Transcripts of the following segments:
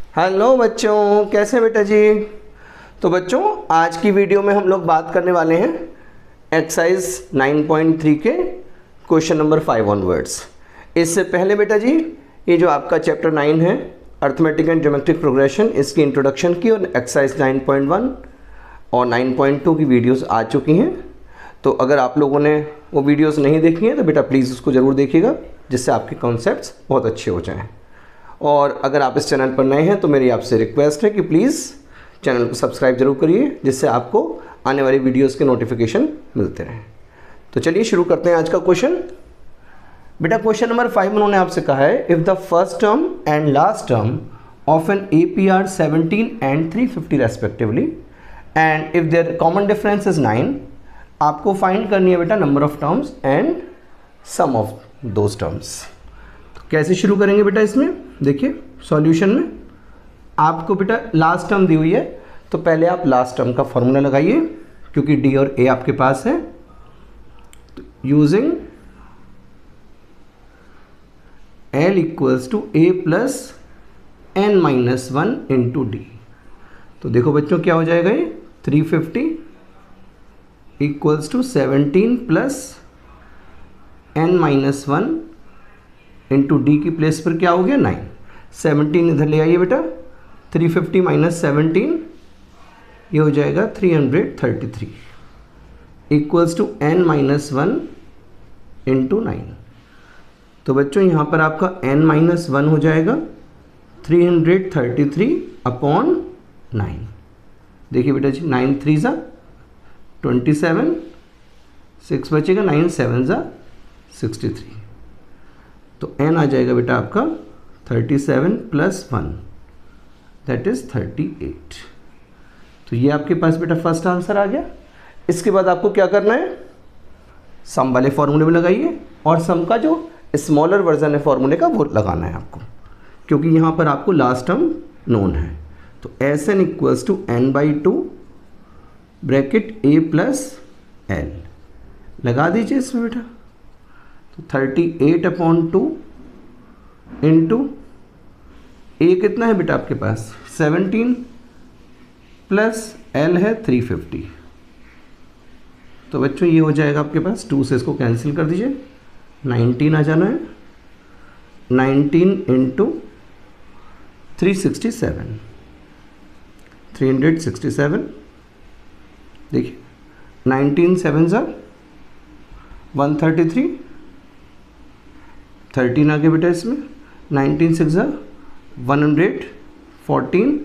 Hello बच्चों, कैसे हैं बेटा जी। तो बच्चों, आज की वीडियो में हम लोग बात करने वाले हैं एक्सरसाइज 9.3 के क्वेश्चन नंबर 5 ऑनवर्ड्स। इससे पहले बेटा जी, ये जो आपका चैप्टर 9 है अर्थमेटिक एंड ज्योमेट्रिक प्रोग्रेशन, इसकी इंट्रोडक्शन की और एक्सरसाइज 9.1 और 9.2 की वीडियोस आ चुकी हैं। तो अगर आप लोगों ने वो वीडियोस नहीं देखी हैं तो बेटा प्लीज़ उसको ज़रूर देखिएगा, जिससे आपके कॉन्सेप्ट्स बहुत अच्छे हो जाएं। और अगर आप इस चैनल पर नए हैं तो मेरी आपसे रिक्वेस्ट है कि प्लीज़ चैनल को सब्सक्राइब जरूर करिए, जिससे आपको आने वाली वीडियोस के नोटिफिकेशन मिलते रहें। तो चलिए शुरू करते हैं आज का क्वेश्चन। बेटा क्वेश्चन नंबर 5 उन्होंने आपसे कहा है, if the first term and last term of an APR 17 and 350 respectively and if their common difference is 9, आपको फाइंड करनी है बेटा number of terms and sum of those terms. कैसे शुरू करेंगे बेटा, इसमें देखिए सॉल्यूशन में आपको बेटा लास्ट टर्म दी हुई है, तो पहले आप लास्ट टर्म का फॉर्मूला लगाइए, क्योंकि डी और ए आपके पास है। Using l equals to a plus n minus 1 into d. तो देखो बच्चों क्या हो जाएगा, ये 350 equals to 17 plus n minus 1 into d की प्लेस पर क्या हो गया 9। 17 इधर ले आइए बेटा, 350 माइनस 17 ये हो जाएगा 333 equals to n minus 1 into 9। तो बच्चों यहाँ पर आपका n माइनस 1 हो जाएगा 333 अपॉन 9। देखिए बेटा जी, 9 3 ज़ा 27, 6 बचेगा, 9 7 ज़ा 63। तो n आ जाएगा बेटा आपका 37 प्लस 1 दैट इज 38। तो ये आपके पास बेटा फर्स्ट आंसर आ गया। इसके बाद आपको क्या करना है, सम वाले फॉर्मूले में लगाइए, और सम का जो स्मॉलर वर्जन है फॉर्मूले का वो लगाना है आपको, क्योंकि यहाँ पर आपको लास्ट टर्म नोन है। तो s n equals to n by 2 bracket a plus l लगा दीजिए इसमें बेटा। तो 38 अपॉन 2 इंटू ए कितना है बेटा आपके पास 17 प्लस एल है 350। तो बच्चों ये हो जाएगा आपके पास, 2 से इसको कैंसिल कर दीजिए, 19 आ जाना है। 19 इंटू 367 367। देखिए 19 7 ज़ा 133, 13 आ गया बेटा इसमें, 19 6 ज़ा 114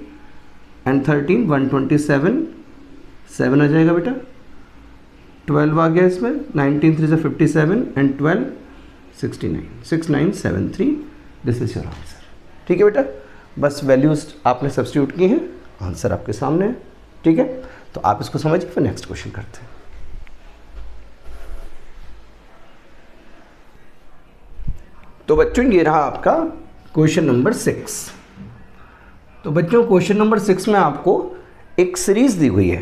एंड 13 127, 7 आ जाएगा बेटा। 12 आ गया इसमें, 19 3 ज़ा 57 and 12 69, 6973। This is your answer. ठीक है बेटा, बस वैल्यूज आपने सब्स्टिट्यूट की हैं, आंसर आपके सामने है। ठीक है, तो आप इसको समझिए, फिर नेक्स्ट क्वेश्चन करते हैं। तो बच्चों ये रहा आपका क्वेश्चन नंबर 6। तो बच्चों क्वेश्चन नंबर 6 में आपको एक सीरीज दी हुई है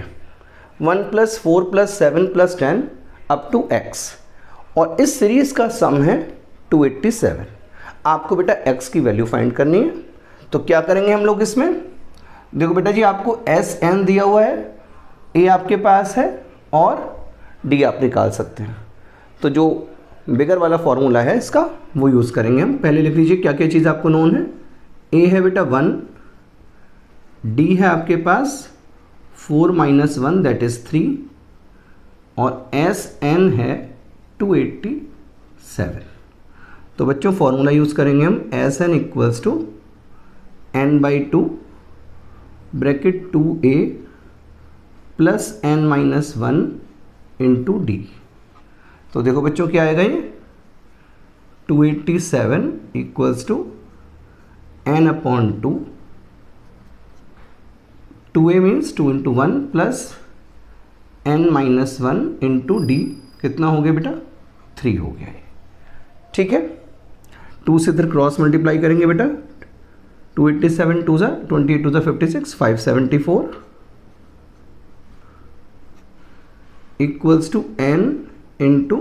1 + 4 + 7 + 10 अप टू x, और इस सीरीज का सम है 287। आपको बेटा x की वैल्यू फाइंड करनी है। तो क्या करेंगे हम लोग इसमें, देखो बेटा जी, आपको एस एन दिया हुआ है, ए आपके पास है और डी आप निकाल सकते हैं। तो जो बिगर वाला फॉर्मूला है इसका वो यूज़ करेंगे हम। पहले लिख लीजिए क्या क्या चीज़ आपको नोन है। ए है बेटा 1, डी है आपके पास 4 - 1 दैट इज़ 3, और एस एन है 287। तो बच्चों फॉर्मूला यूज़ करेंगे हम, s n equals to n by 2 bracket 2a plus n minus 1 into d. तो देखो बच्चों क्या आएगा, ये 287 equals to n upon 2, 2a means 2 into 1 plus n minus 1 into d. कितना हो गया बेटा 3 हो गया है। ठीक है, 2 से इधर क्रॉस मल्टीप्लाई करेंगे बेटा, 287 2 ज़ा 28 2 ज़ा 56, 574 इक्वल्स टू n इंटू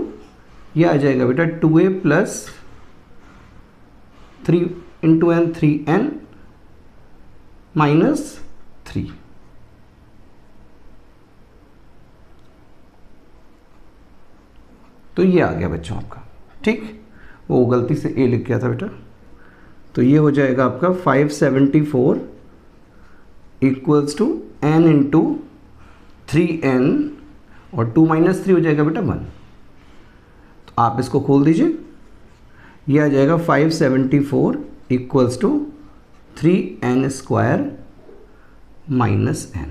ये आ जाएगा बेटा 2a plus 3 into n 3n -3। तो ये आ गया बच्चों आपका, ठीक। वो गलती से ए लिख गया था बेटा, तो ये हो जाएगा आपका 574 equals to n into 3n, और 2 - 3 हो जाएगा बेटा 1। तो आप इसको खोल दीजिए, ये आ जाएगा 574 equals to 3n square minus n।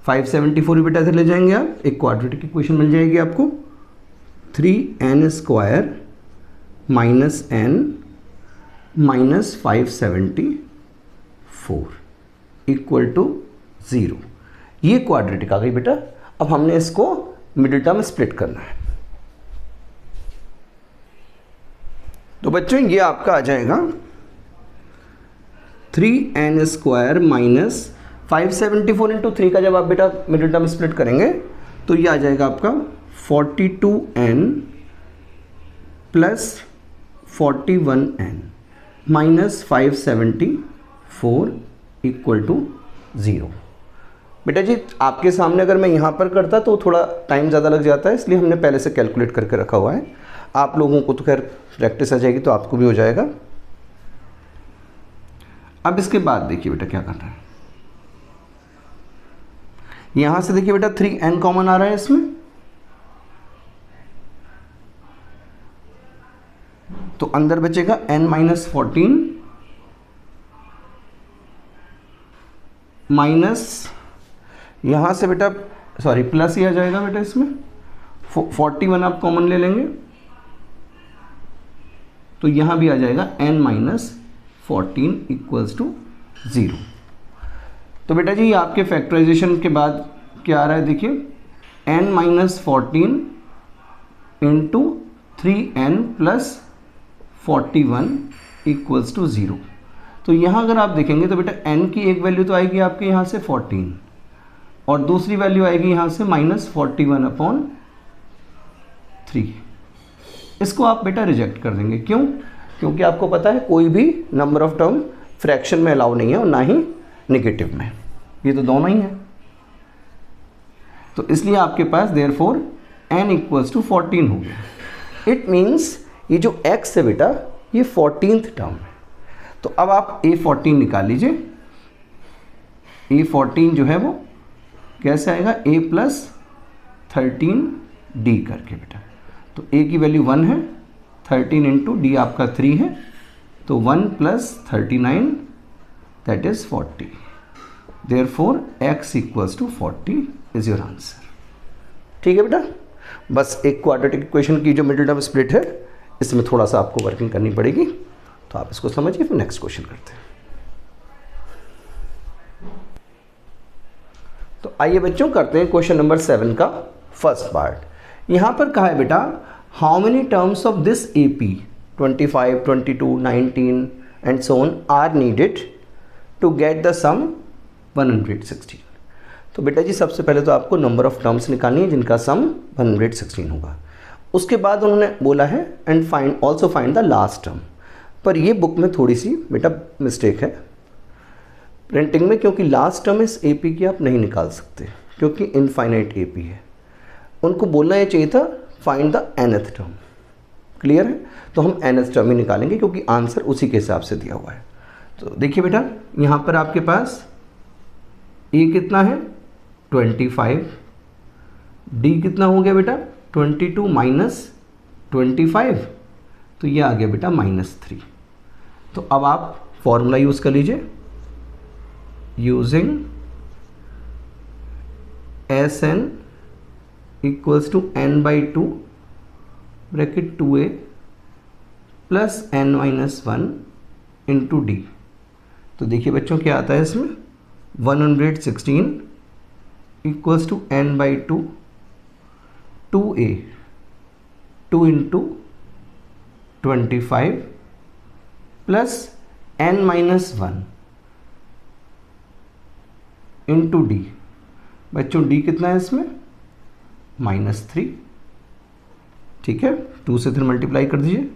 574 बेटा इधर ले जाएंगे आप, एक क्वाड्रेटिक इक्वेशन मिल जाएगी आपको, 3n square minus n minus 574 equal to 0। ये क्वाड्रेटिक आ गई बेटा। अब हमने इसको मिडिल टर्म स्प्लिट करना है। तो बच्चों ये आपका आ जाएगा 3n स्क्वायर माइनस 574 इंटू 3 का जब आप बेटा मिडिल टर्म स्प्लिट करेंगे तो ये आ जाएगा आपका 42n plus 41n minus 574 equal to 0। बेटा जी आपके सामने अगर मैं यहाँ पर करता तो थोड़ा टाइम ज़्यादा लग जाता है, इसलिए हमने पहले से कैलकुलेट करके रखा हुआ है। आप लोगों को तो खैर प्रैक्टिस आ जाएगी तो आपको भी हो जाएगा। अब इसके बाद देखिए बेटा क्या करना है, यहाँ से देखिए बेटा 3n कॉमन आ रहा है इसमें, तो अंदर बचेगा n - 14 माइनस यहाँ से बेटा सॉरी प्लस ही आ जाएगा बेटा इसमें 41 आप कॉमन ले लेंगे तो यहाँ भी आ जाएगा n - 14 इक्वल्स टू 0। तो बेटा जी आपके फैक्टराइजेशन के बाद क्या आ रहा है देखिए, n - 14 into 3n plus 41 equals to 0। तो यहाँ अगर आप देखेंगे तो बेटा n की एक वैल्यू तो आएगी आपके यहाँ से 14 और दूसरी वैल्यू आएगी यहाँ से -41/3। इसको आप बेटा रिजेक्ट कर देंगे, क्यों? क्योंकि आपको पता है कोई भी नंबर ऑफ टर्म फ्रैक्शन में अलाउ नहीं है और ना ही नेगेटिव में, ये तो दोनों ही हैं। तो इसलिए आपके पास देयरफॉर n इक्वल्स टू 14 हो गया। इट मीन्स ये जो x है बेटा ये 14th टर्म है। तो अब आप a14 निकाल लीजिए। a14 जो है वो कैसे आएगा, a प्लस 13d करके बेटा। तो a की वैल्यू 1 है, 13 इंटू डी आपका 3 है, तो 1 plus 39 that is 40। Therefore x equals to 40 is your answer. ठीक है बेटा, बस एक क्वाड्रेटिक इक्वेशन की जो मिडिल टर्म स्प्लिट है इसमें थोड़ा सा आपको वर्किंग करनी पड़ेगी, तो आप इसको समझिए। फिर नेक्स्ट क्वेश्चन करते हैं। तो आइए बच्चों करते हैं क्वेश्चन नंबर 7 का फर्स्ट पार्ट। यहाँ पर कहा है बेटा how many terms of this AP 25, 22, 19 and so on are needed to get the sum 116। तो बेटा जी सबसे पहले तो आपको नंबर ऑफ टर्म्स निकालनी है जिनका सम 116 होगा। उसके बाद उन्होंने बोला है and find also find the last term. पर ये बुक में थोड़ी सी बेटा मिस्टेक है प्रिंटिंग में, क्योंकि लास्ट टर्म इस AP की आप नहीं निकाल सकते क्योंकि इनफाइनाइट AP है। उनको बोलना ये चाहिए था find the nth term. Clear है? तो हम nth टर्म ही निकालेंगे क्योंकि आंसर उसी के हिसाब से दिया हुआ है। तो देखिए बेटा यहाँ पर आपके पास A कितना है 25, D कितना हो गया बेटा 22 माइनस 25, तो ये आ गया बेटा -3। तो अब आप फॉर्मूला यूज़ कर लीजिए, using Sn equals to n/2 bracket 2a plus n-1 into d. तो देखिए बच्चों क्या आता है इसमें 116 equals to n/2 2a 2 into 25 plus n-1 into d. बच्चों डी कितना है इसमें -3। ठीक है, 2 से 3 मल्टीप्लाई कर दीजिए,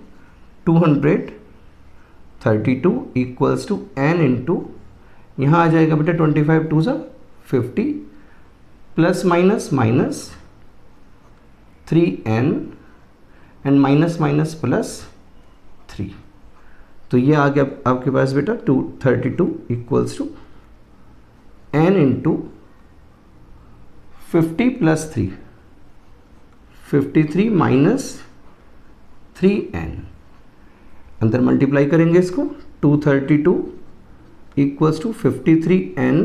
232 इक्वल्स टू n इंटू यहाँ आ जाएगा बेटा 25 टू सा 50 plus minus minus 3n and minus minus plus 3। तो ये आ गया आपके पास बेटा 232 equals to n into 50 plus 3 53 minus 3n। अंदर मल्टीप्लाई करेंगे इसको 232 equals to 53n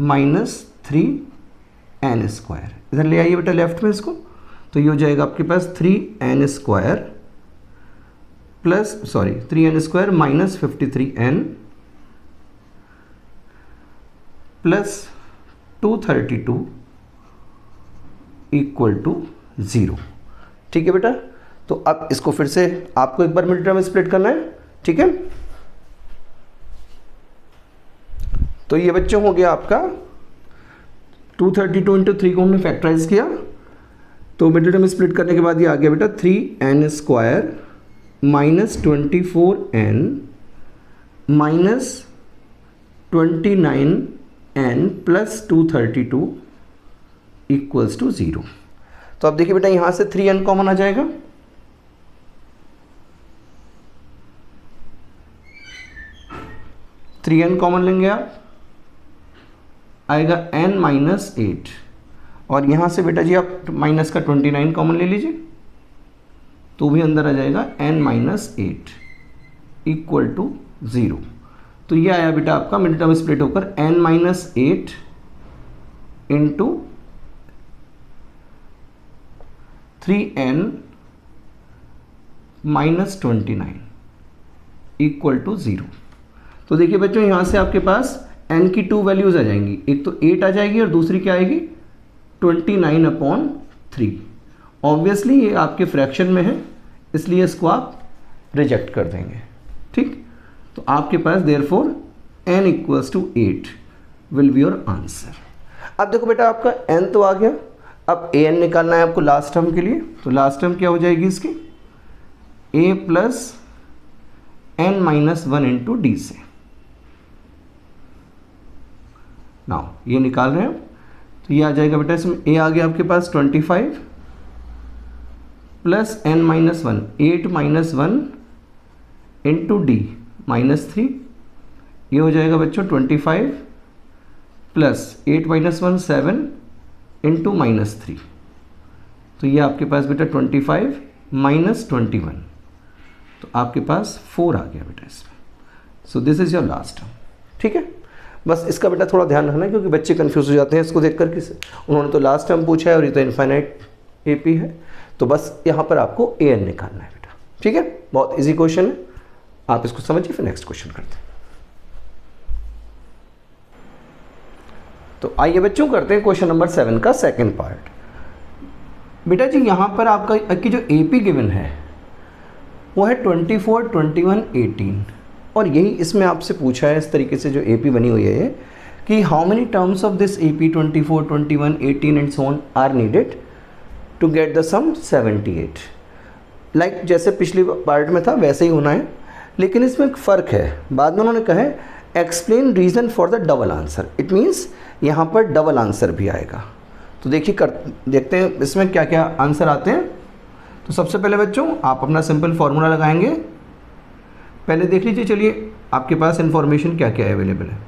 minus 3n square. इधर ले आइए बेटा लेफ्ट में इसको, तो ये हो जाएगा आपके पास 3n square plus 3n square minus 53n plus 232 equal to 0। ठीक है बेटा, तो अब इसको फिर से आपको एक बार मिड टर्म स्प्लिट करना है। ठीक है, तो ये बच्चों हो गया आपका 232 इंटू 3 को हमने फैक्टराइज किया, तो मिड टर्म स्प्लिट करने के बाद ये आ गया बेटा 3n square minus 24n minus 29n plus 232 equals to 0। तो अब देखिए बेटा यहाँ से 3n कॉमन आ जाएगा, थ्री एन कॉमन लेंगे आप, आएगा n माइनस 8 और यहाँ से बेटा जी आप माइनस का 29 कॉमन ले लीजिए तो भी अंदर आ जाएगा n माइनस 8 इक्वल टू 0। तो ये आया बेटा आपका मिड टर्म स्प्लिट होकर n minus 8 into 3n minus 29 equal to 0। तो देखिए बच्चों यहाँ से आपके पास n की 2 वैल्यूज़ आ जाएंगी, एक तो 8 आ जाएगी और दूसरी क्या आएगी 29/3। ऑब्वियसली ये आपके फ्रैक्शन में है इसलिए इसको आप रिजेक्ट कर देंगे। ठीक, तो आपके पास therefore n equals to 8 will be your answer. अब देखो बेटा आपका n तो आ गया, अब an निकालना है आपको लास्ट टर्म के लिए, तो लास्ट टर्म क्या हो जाएगी इसकी a plus n minus 1 into D से। नाउ ये निकाल रहे हैं तो ये आ जाएगा बेटा, इसमें a आ गया आपके पास 25 plus n minus 1 8 minus 1 into D minus 3। ये हो जाएगा बच्चों 25 प्लस 8 माइनस 1 7 इंटू माइनस 3। तो ये आपके पास बेटा 25 माइनस 21, तो आपके पास 4 आ गया बेटा इसमें। So this is your last term. ठीक है, बस इसका बेटा थोड़ा ध्यान रखना क्योंकि बच्चे कंफ्यूज हो जाते हैं इसको देख कर, किस उन्होंने तो लास्ट टर्म पूछा है और ये तो इनफाइनाइट एपी है, तो बस यहाँ पर आपको an निकालना है बेटा। ठीक है, बहुत इजी क्वेश्चन है, आप इसको समझिए फिर नेक्स्ट क्वेश्चन करते हैं। तो आइए बच्चों करते हैं क्वेश्चन नंबर 7 का सेकंड पार्ट। बेटा जी यहाँ पर आपका की जो एपी गिवन है वो है 24 21 18 और यही इसमें आपसे पूछा है इस तरीके से जो एपी बनी हुई है कि how many terms of this AP 24 21 18 and so on are needed to get the sum 78। Like जैसे पिछली पार्ट में था वैसे ही होना है, लेकिन इसमें एक फ़र्क है। बाद में उन्होंने कहा है explain reason for the double answer, it means यहाँ पर डबल आंसर भी आएगा। तो देखिए देखते हैं इसमें क्या क्या आंसर आते हैं। तो सबसे पहले बच्चों आप अपना सिंपल फार्मूला लगाएंगे। पहले देख लीजिए, चलिए आपके पास इन्फॉर्मेशन क्या क्या अवेलेबल है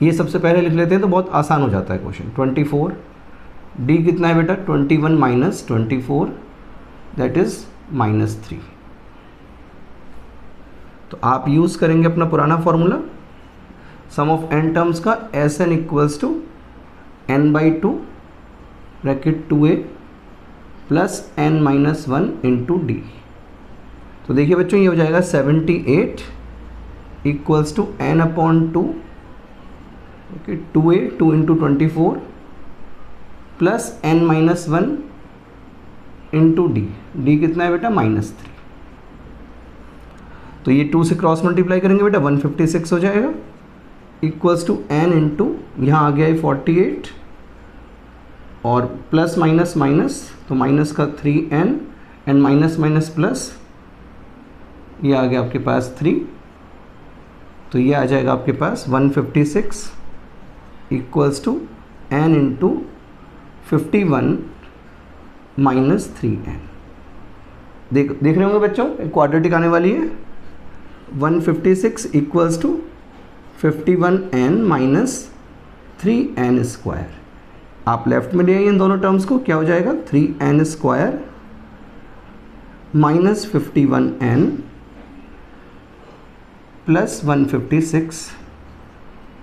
ये सबसे पहले लिख लेते हैं तो बहुत आसान हो जाता है क्वेश्चन। 24 डी कितना है बेटा 21 माइनस 24 दैट इज़ -3। तो आप यूज़ करेंगे अपना पुराना formula sum of n terms का Sn equals to n/2 bracket 2a plus n minus 1 into d. तो देखिए बच्चों ये हो जाएगा 78 equals to n/2 okay 2a 2 into 24 plus n minus 1 into d. D कितना है बेटा -3। तो ये 2 से क्रॉस मल्टीप्लाई करेंगे बेटा 156 हो जाएगा इक्वल्स टू n इंटू यहाँ आ गया है 48 और प्लस माइनस माइनस तो माइनस का 3n and minus minus plus ये आ गया आपके पास 3 तो ये आ जाएगा आपके पास 156 equals to n into 51 minus 3n। देख रहे होंगे बच्चों, एक क्वाड्रेटिक आने वाली है। 156 equals to 51n minus 3n square. आप लेफ्ट में ले आइए इन दोनों टर्म्स को, क्या हो जाएगा 3n square minus 51n plus 156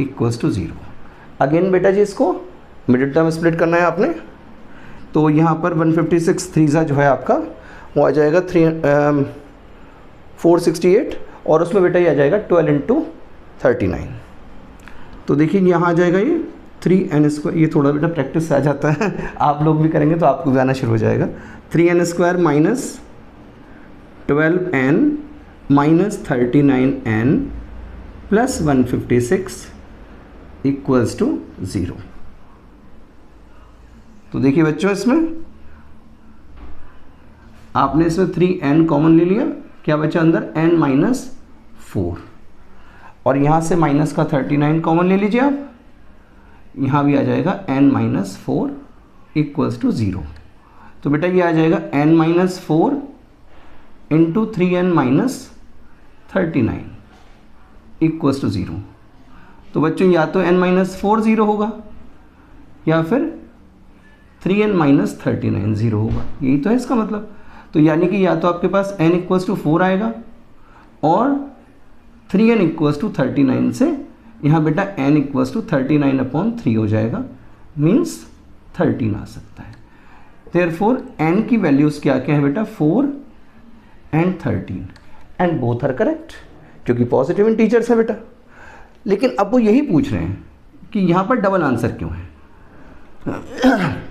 equals to 0। Again बेटा जी इसको मिडिल टर्म स्प्लिट करना है आपने, तो यहाँ पर 156 थ्रीज़ा जो है आपका वो आ जाएगा 468 और उसमें बेटा ये आ जाएगा 12 इंटू 39। तो देखिए यहाँ आ जाएगा ये 3n स्क्वायर, ये थोड़ा बेटा प्रैक्टिस से आ जाता है आप लोग भी करेंगे तो आपको भी आना शुरू हो जाएगा। 3n square minus 12n minus 39n plus 156 equals to 0। तो देखिए बच्चों इसमें आपने इसमें 3n कॉमन ले लिया, क्या बचा अंदर n माइनस 4, और यहाँ से माइनस का 39 कॉमन ले लीजिए आप, यहाँ भी आ जाएगा n माइनस 4 इक्वल्स टू 0। तो बेटा ये आ जाएगा n minus 4 into 3n minus 39 equals to 0। तो बच्चों या तो n माइनस 4 0 होगा या फिर 3n माइनस 39 0 होगा, यही तो है इसका मतलब। तो यानी कि या तो आपके पास n इक्वल्स टू 4 आएगा और 3n इक्वल्स टू 39 से यहाँ बेटा n इक्वल्स टू 39/3 हो जाएगा, मीन्स 13 आ सकता है। देयरफॉर n की वैल्यूज़ क्या क्या है बेटा 4 and 13 and both are correct, क्योंकि पॉजिटिव इंटीजर्स है बेटा। लेकिन अब वो यही पूछ रहे हैं कि यहाँ पर डबल आंसर क्यों है।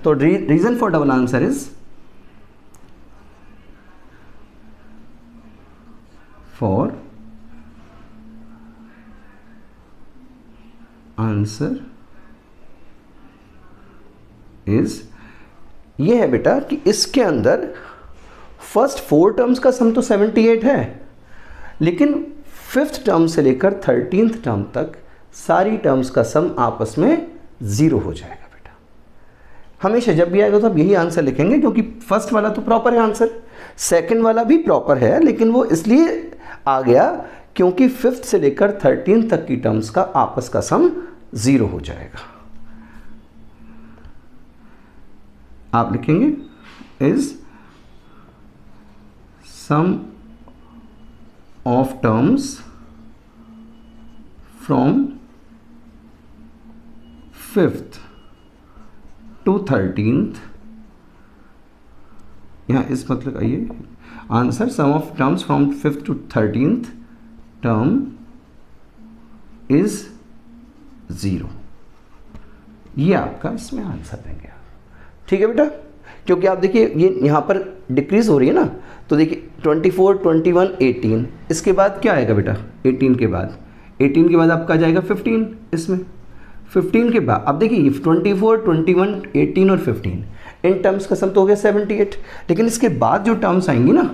तो reason for double answer is for answer is ये है बेटा कि इसके अंदर फर्स्ट 4 टर्म्स का सम तो 78 है, लेकिन 5th टर्म से लेकर 13th टर्म तक सारी टर्म्स का सम आपस में 0 हो जाएगा बेटा। हमेशा जब भी आएगा तो आप यही आंसर लिखेंगे, क्योंकि फर्स्ट वाला तो प्रॉपर है आंसर, सेकंड वाला भी प्रॉपर है, लेकिन वो इसलिए आ गया क्योंकि 5th से लेकर 13th तक की टर्म्स का आपस का सम 0 हो जाएगा। आप लिखेंगे is sum of terms from 5th to 13th, यहाँ इस मतलब आइए answer sum of terms from 5th to 13th term is 0। ये आपका इसमें आंसर देंगे आप, ठीक है बेटा। क्योंकि आप देखिए ये यहाँ पर डिक्रीज हो रही है ना, तो देखिए 24 21 18, इसके बाद क्या आएगा बेटा 18 के बाद आपका आ जाएगा 15, इसमें 15 के बाद अब देखिए 24 21 18 और 15 इन टर्म्स का सम तो हो गया 78, लेकिन इसके बाद जो टर्म्स आएंगी ना,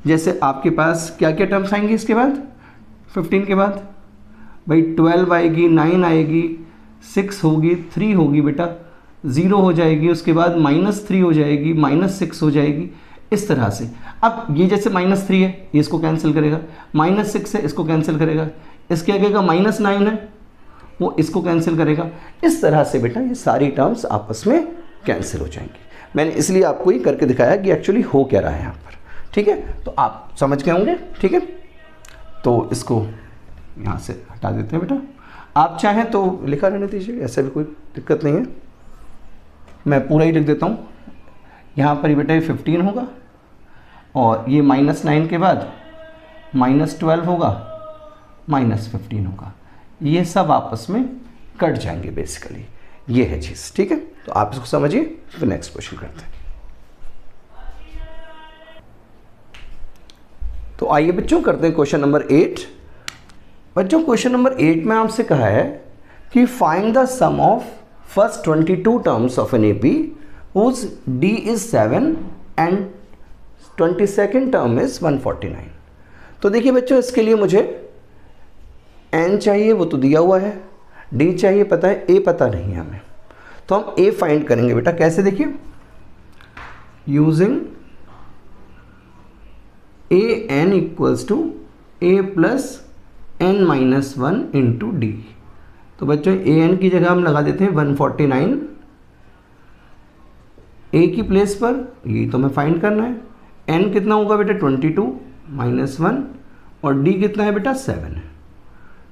जैसे आपके पास क्या क्या टर्म्स आएंगी इसके बाद 15 के बाद, भाई 12 आएगी, 9 आएगी, 6 होगी, 3 होगी बेटा, 0 हो जाएगी, उसके बाद -3 हो जाएगी, -6 हो जाएगी, इस तरह से। अब ये जैसे -3 है ये इसको कैंसिल करेगा, -6 है इसको कैंसिल करेगा, इसके आगे का -9 है वो इसको कैंसिल करेगा, इस तरह से बेटा ये सारी टर्म्स आपस में कैंसिल हो जाएंगी। मैंने इसलिए आपको ये करके दिखाया कि एक्चुअली हो क्या रहा है यहाँ पर, ठीक है। तो आप समझ गए होंगे, ठीक है। तो इसको यहाँ से हटा देते हैं बेटा, आप चाहें तो लिखा रहने दीजिए, ऐसा भी कोई दिक्कत नहीं है, मैं पूरा ही लिख देता हूँ। यहाँ पर बेटा ये 15 होगा और ये -9 के बाद -12 होगा, -15 होगा, ये सब आपस में कट जाएंगे बेसिकली, ये है चीज़, ठीक है। तो आप इसको समझिए, फिर नेक्स्ट क्वेश्चन करते हैं। तो आइए बच्चों करते हैं क्वेश्चन नंबर 8। बच्चों क्वेश्चन नंबर 8 में आपसे कहा है कि find the sum of first 22 terms of an AP whose d is 7 and 22nd term is 149। तो देखिए बच्चों इसके लिए मुझे n चाहिए वो तो दिया हुआ है, d चाहिए पता है, a पता नहीं है हमें, तो हम a फाइंड करेंगे बेटा। कैसे देखिए, using a n equals to a plus n minus 1 into d. तो बच्चों a n की जगह हम लगा देते हैं 149 a की प्लेस पर, ये तो हमें फाइंड करना है। n कितना होगा बेटा 22 माइनस 1 और d कितना है बेटा 7 है।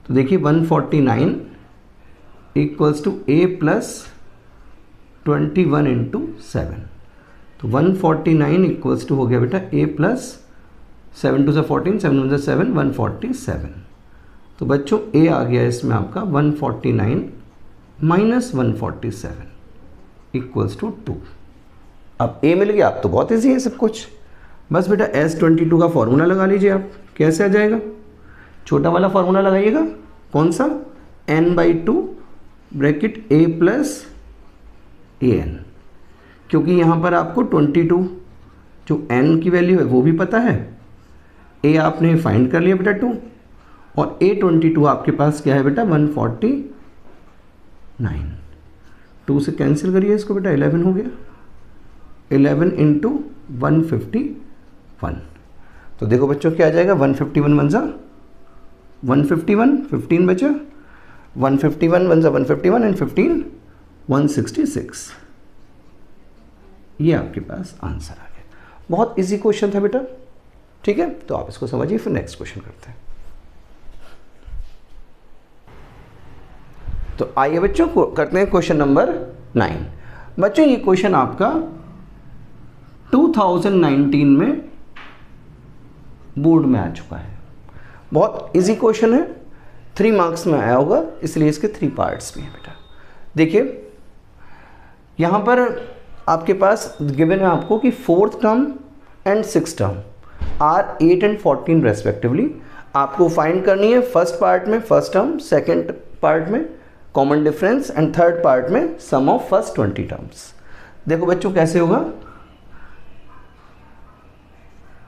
तो देखिए 149 equals to a plus 21 into 7। तो 149 इक्वल्स टू हो गया बेटा a प्लस 7 टू से 14, 7 टू से 7, 147। तो बच्चों a आ गया इसमें आपका 149 माइनस 147 इक्वल्स टू 2। अब a मिल गया। अब तो बहुत ईजी है सब कुछ, बस बेटा S22 का फॉर्मूला लगा लीजिए आप। कैसे आ जाएगा, छोटा वाला फॉर्मूला लगाइएगा, कौन सा, n/2 bracket a plus an, क्योंकि यहाँ पर आपको 22 जो n की वैल्यू है वो भी पता है, a आपने फाइंड कर लिया बेटा 2, और a22 आपके पास क्या है बेटा 149। 2 से कैंसिल करिए इसको बेटा, 11 हो गया, 11 इंटू 151। तो देखो बच्चों क्या आ जाएगा, 151 वन ज़ा 151, 15 बचा, 151 वन ज़ा 151 एंड 15 166। ये आपके पास आंसर आ गया। बहुत इजी क्वेश्चन था बेटा, ठीक है। तो आप इसको समझिए, फिर नेक्स्ट क्वेश्चन करते हैं। तो आइए बच्चों को करते हैं क्वेश्चन नंबर 9। बच्चों ये क्वेश्चन आपका 2019 में बोर्ड में आ चुका है। बहुत इजी क्वेश्चन है, 3 मार्क्स में आया होगा, इसलिए इसके 3 पार्ट्स भी हैं बेटा। देखिए यहाँ पर आपके पास गिवन है आपको कि 4th term and 6th term are 8 and 14 respectively. आपको फाइंड करनी है फर्स्ट पार्ट में फर्स्ट टर्म, सेकेंड पार्ट में common difference and third part में सम ऑफ फर्स्ट 20 टर्म्स। देखो बच्चों कैसे होगा,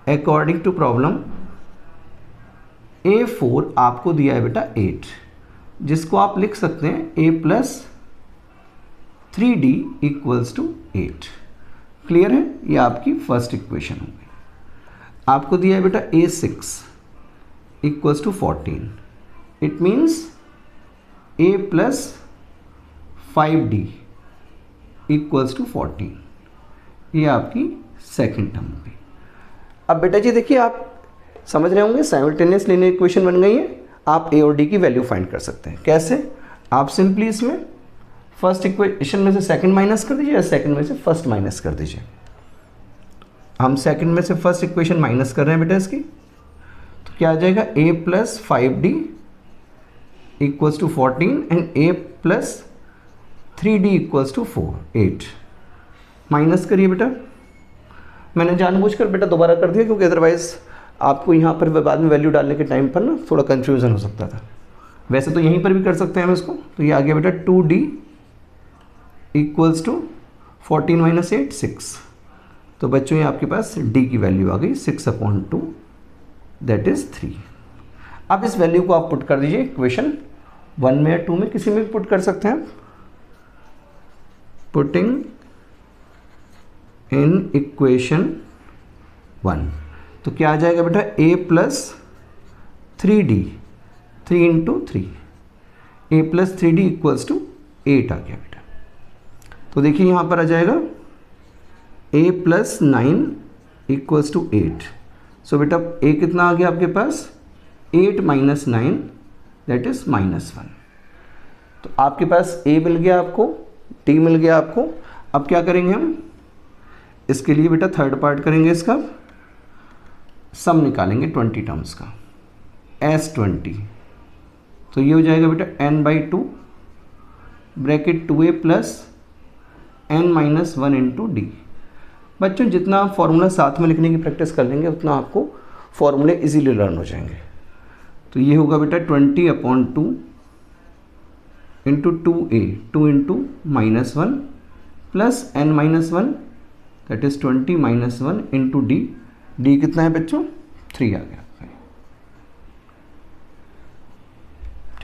अकॉर्डिंग टू प्रॉब्लम A4 आपको दिया है बेटा 8, जिसको आप लिख सकते हैं a plus 3d equals to 8। Clear है, ये आपकी फर्स्ट इक्वेशन हो गई। आपको दिया है बेटा a6 equals to 14, it means a plus 5d equals to 14। ये आपकी सेकेंड टर्म हो गई। अब बेटा जी देखिए, आप समझ रहे होंगे साइमल्टेनियस लीनियर इक्वेशन बन गई है। आप a और d की वैल्यू फाइंड कर सकते हैं। कैसे, आप सिंपली इसमें फर्स्ट इक्वेशन में से सेकंड माइनस कर दीजिए या सेकंड में से फर्स्ट माइनस कर दीजिए। हम सेकंड में से फर्स्ट इक्वेशन माइनस कर रहे हैं बेटा इसकी, तो क्या आ जाएगा a plus 5d equals to 14 and a plus 3d equals to 8। Minus करिए बेटा, मैंने जानबूझकर बेटा दोबारा कर दिया क्योंकि अदरवाइज आपको यहाँ पर बाद में वैल्यू डालने के टाइम पर ना थोड़ा कन्फ्यूज़न हो सकता था। वैसे तो यहीं पर भी कर सकते हैं हम इसको। तो ये आ गया बेटा 2d इक्वल्स टू 14 माइनस 8 6। तो बच्चों ये आपके पास d की वैल्यू आ गई 6/2 दैट इज़ 3। अब इस वैल्यू को आप पुट कर दीजिए इक्वेशन 1 में या 2 में, किसी में भी पुट कर सकते हैं। पुटिंग इन इक्वेशन 1, तो क्या आ जाएगा बेटा a plus 3d, 3 into 3, a plus 3d equals to 8 आ गया बेटा। तो देखिए यहाँ पर आ जाएगा a plus 9 equals to 8। So बेटा a कितना आ गया आपके पास 8 माइनस 9 दैट इज -1। तो आपके पास a मिल गया, आपको t मिल गया आपको। अब क्या करेंगे हम, इसके लिए बेटा थर्ड पार्ट करेंगे, इसका सम निकालेंगे 20 टर्म्स का, S20। तो ये हो जाएगा बेटा n/2 bracket 2a plus n minus 1 into d. बच्चों जितना आप फॉर्मूला साथ में लिखने की प्रैक्टिस कर लेंगे उतना आपको फॉर्मूले इजीली लर्न हो जाएंगे। तो ये होगा बेटा 20/2 into 2a, 2 into -1 plus n minus 1 that is 20 minus 1 into d. D कितना है बच्चों 3 आ गया।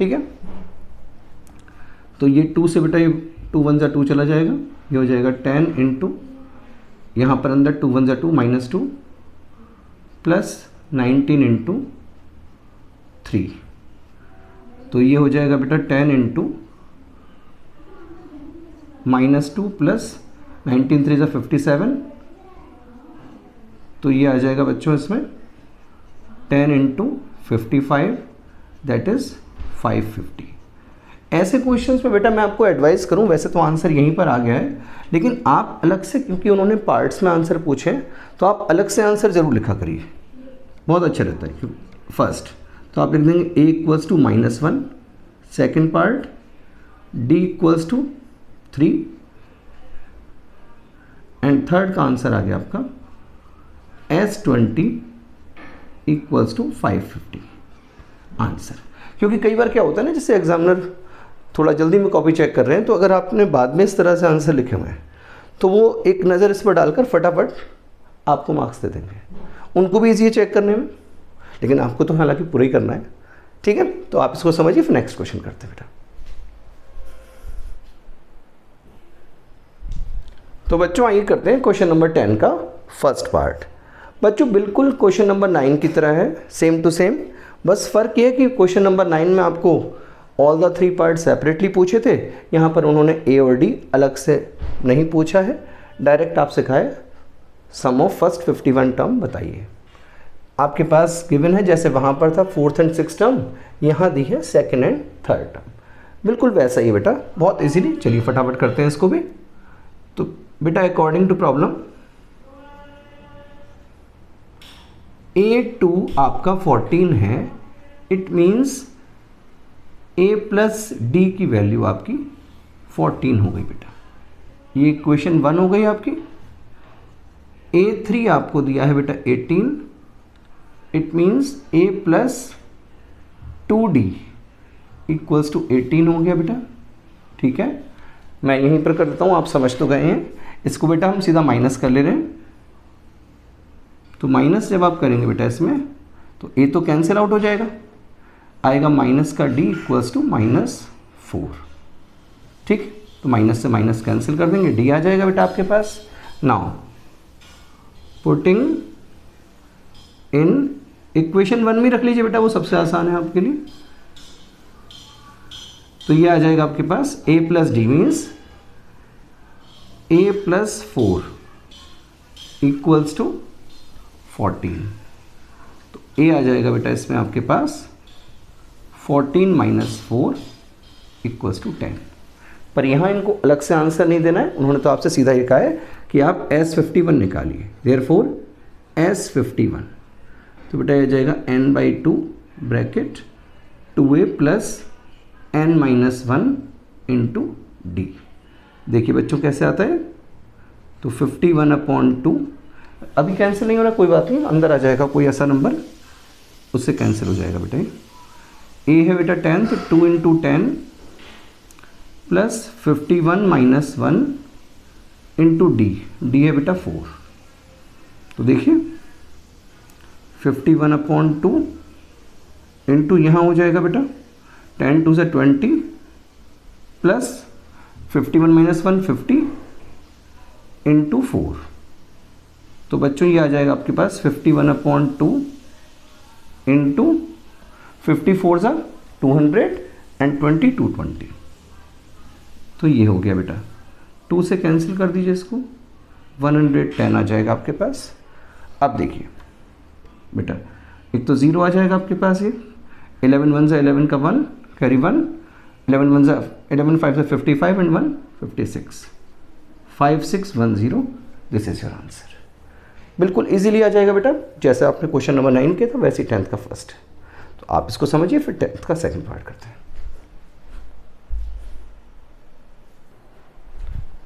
ठीक है। तो ये 2 से बेटा ये 2 1 2 चला जाएगा, ये हो जाएगा 10 इंटू यहाँ पर अंदर 2 1 2 -2 प्लस 19 इंटू 3, तो ये हो जाएगा बेटा 10 इंटू -2 प्लस 19 3 57, तो ये आ जाएगा बच्चों इसमें 10 इंटू 55 दैट इज़ 550। ऐसे क्वेश्चंस में बेटा मैं आपको एडवाइस करूं, वैसे तो आंसर यहीं पर आ गया है, लेकिन आप अलग से, क्योंकि उन्होंने पार्ट्स में आंसर पूछे, तो आप अलग से आंसर ज़रूर लिखा करिए, बहुत अच्छा रहता है। फर्स्ट तो आप लिख देंगे a equals to -1, second part d equals to 3 and third का आंसर आ गया आपका S20 इक्वल्स टू 550 आंसर। क्योंकि कई बार क्या होता है ना, जैसे एग्जामिनर थोड़ा जल्दी में कॉपी चेक कर रहे हैं, तो अगर आपने बाद में इस तरह से आंसर लिखे हुए हैं तो वो एक नज़र इस पर डालकर फटाफट आपको मार्क्स दे देंगे। उनको भी ईजी है चेक करने में, लेकिन आपको तो हालांकि पूरा ही करना है, ठीक है। तो आप इसको समझिए, फिर नेक्स्ट क्वेश्चन करते हैं बेटा। तो बच्चों आइए करते हैं क्वेश्चन नंबर 10 का फर्स्ट पार्ट। बच्चों बिल्कुल क्वेश्चन नंबर 9 की तरह है, सेम टू सेम, बस फ़र्क ये है कि क्वेश्चन नंबर 9 में आपको ऑल द 3 पार्ट सेपरेटली पूछे थे, यहाँ पर उन्होंने ए और डी अलग से नहीं पूछा है, डायरेक्ट आपसे कहा है सम ऑफ फर्स्ट 51 टर्म बताइए। आपके पास गिवन है जैसे वहाँ पर था 4th एंड 6th टर्म, यहाँ दी है 2nd एंड 3rd टर्म, बिल्कुल वैसा ही बेटा, बहुत इजीली। चलिए फटाफट करते हैं इसको भी। तो बेटा अकॉर्डिंग टू प्रॉब्लम A2 आपका 14 है, it means A plus D की वैल्यू आपकी 14 हो गई बेटा। ये इक्वेशन 1 हो गई आपकी। A3 आपको दिया है बेटा 18, it means A plus 2D equals to 18 हो गया बेटा, ठीक है। मैं यहीं पर कर देता हूँ, आप समझ तो गए हैं। इसको बेटा हम सीधा माइनस कर ले रहे हैं, तो माइनस जब आप करेंगे बेटा इसमें, तो A तो कैंसिल आउट हो जाएगा, आएगा माइनस का D इक्वल्स टू -4, ठीक। तो माइनस से माइनस कैंसिल कर देंगे, D आ जाएगा बेटा आपके पास। नाउ पुटिंग इन इक्वेशन 1 में रख लीजिए बेटा, वो सबसे आसान है आपके लिए। तो ये आ जाएगा आपके पास A plus d means A plus 4 equals to 14, तो A आ जाएगा बेटा इसमें आपके पास 14 माइनस 4 इक्वल्स टू 10। पर यहाँ इनको अलग से आंसर नहीं देना है, उन्होंने तो आपसे सीधा ये कहा है कि आप S51 निकालिए, देयरफॉर S51, तो बेटा ये जाएगा n/2 bracket 2A plus n minus 1 into D. देखिए बच्चों कैसे आता है, तो 51/2, अभी कैंसिल नहीं हो रहा, कोई बात नहीं, अंदर आ जाएगा कोई ऐसा नंबर, उससे कैंसिल हो जाएगा बेटा। ए है बेटा 10, तो 2 into 10 plus 51 minus 1 into d, D है बेटा 4, तो देखिए 51/2 इंटू यहाँ हो जाएगा बेटा 10 2 से 20 प्लस 51 माइनस 1 50 इंटू 4, तो बच्चों ये आ जाएगा आपके पास 51/2 इंटू 54 ज़ा 200 एंड 20 220, तो ये हो गया बेटा। 2 से कैंसिल कर दीजिए इसको, 110 आ जाएगा आपके पास। अब देखिए बेटा, एक तो 0 आ जाएगा आपके पास, ये 11 1 ज़ा 11 का 1 कैरी 1, 11 1 ज़ा 11 5 ज़ा 55 and 1 56, 5610, this is your answer. बिल्कुल इजीली आ जाएगा बेटा, जैसे आपने क्वेश्चन नंबर 9 किया था वैसे ही 10th का फर्स्ट है। तो आप इसको समझिए, फिर 10th का सेकंड पार्ट करते हैं।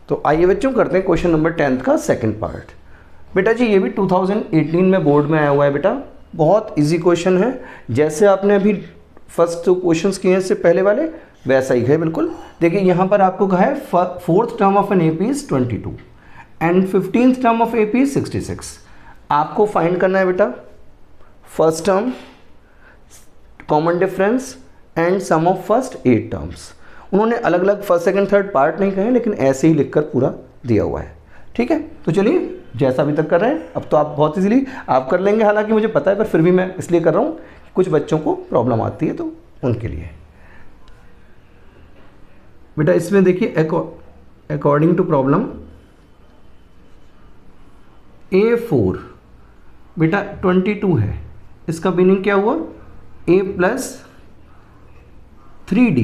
तो आइए बच्चों करते हैं क्वेश्चन नंबर 10th का सेकंड पार्ट। बेटा जी ये भी 2018 में बोर्ड में आया हुआ है बेटा, बहुत इजी क्वेश्चन है, जैसे आपने अभी फर्स्ट 2 क्वेश्चंस किए हैं इससे पहले वाले, वैसा ही है बिल्कुल। देखिए यहाँ पर आपको कहा है 4th term of an AP is 22 and 15th term of AP is 66। आपको फाइंड करना है बेटा first term, common difference and sum of first 8 terms. उन्होंने अलग अलग फर्स्ट सेकंड थर्ड पार्ट नहीं कहे, लेकिन ऐसे ही लिखकर पूरा दिया हुआ है। ठीक है, तो चलिए जैसा अभी तक कर रहे हैं, अब तो आप बहुत इजीली आप कर लेंगे, हालांकि मुझे पता है, पर फिर भी मैं इसलिए कर रहा हूँ कि कुछ बच्चों को प्रॉब्लम आती है तो उनके लिए। बेटा इसमें देखिए अकॉर्डिंग टू प्रॉब्लम A4 बेटा 22 है, इसका मीनिंग क्या हुआ, A + 3D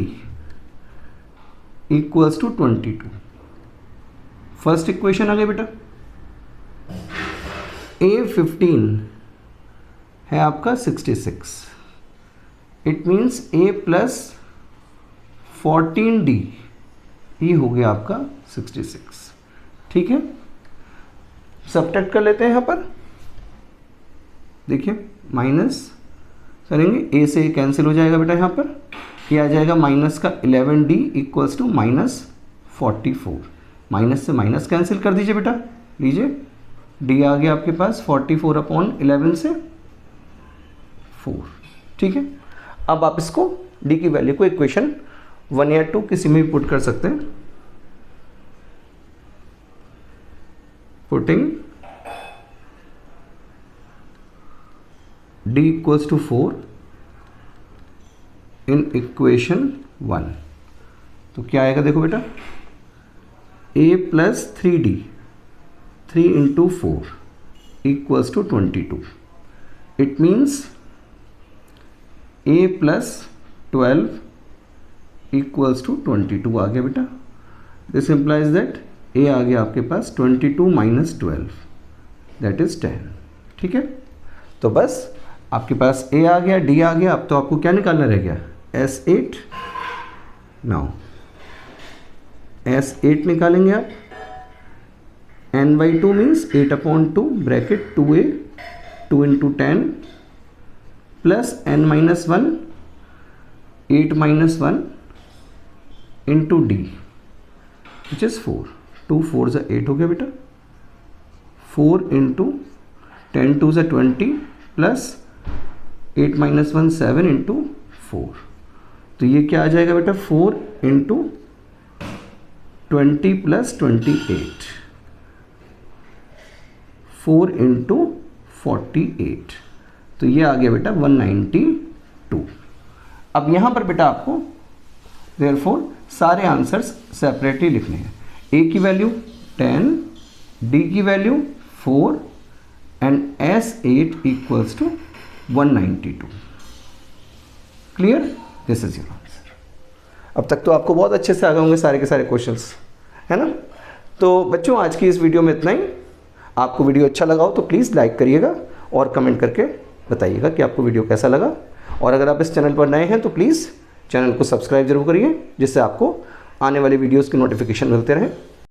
= 22। फर्स्ट इक्वेशन आ गई बेटा। A15 है आपका 66, इट मीन्स A + 14D, ये हो गया आपका 66। ठीक है, सबट्रैक्ट कर लेते हैं यहाँ पर। देखिए माइनस करेंगे, A से कैंसिल हो जाएगा बेटा, यहाँ पर ये आ जाएगा माइनस का 11D = -44। माइनस से माइनस कैंसिल कर दीजिए बेटा, लीजिए D आ गया आपके पास 44/11 से 4। ठीक है, अब आप इसको D की वैल्यू को इक्वेशन 1 या 2 किसी में भी पुट कर सकते हैं। पुटिंग D = 4 इन इक्वेशन 1, तो क्या आएगा देखो बेटा, A + 3D 3 × 4 = 22। It means A + 12 = 22 आ गया बेटा। दिस इम्प्लाइज दैट A आ गया आपके पास 22 - 12 दैट इज 10। ठीक है, तो बस आपके पास A आ गया, D आ गया, अब तो आपको क्या निकालना रह गया, S8। नाउ S8 निकालेंगे आप, n/2 means 8/2 bracket 2A 2 × 10 plus n-1 8 - 1 × D which is 4। 2 4 = 8 हो गया बेटा, 4 × 10 2 = 20 प्लस 8 - 1 7 × 4, तो ये क्या आ जाएगा बेटा, 4 × 20 + 28, 4 × 48, तो ये आ गया बेटा 192। अब यहाँ पर बेटा आपको देयरफॉर सारे आंसर्स सेपरेटली लिखने हैं। A की वैल्यू 10, D की value 4 and S8 = 192। Clear, this is your answer. अब तक तो आपको बहुत अच्छे से आ गए होंगे सारे के सारे क्वेश्चंस, है ना। तो बच्चों आज की इस वीडियो में इतना ही। आपको वीडियो अच्छा लगा हो तो प्लीज़ लाइक करिएगा और कमेंट करके बताइएगा कि आपको वीडियो कैसा लगा। और अगर आप इस चैनल पर नए हैं तो प्लीज़ चैनल को सब्सक्राइब जरूर करिए, जिससे आपको आने वाली वीडियोज़ की नोटिफिकेशन मिलते रहे।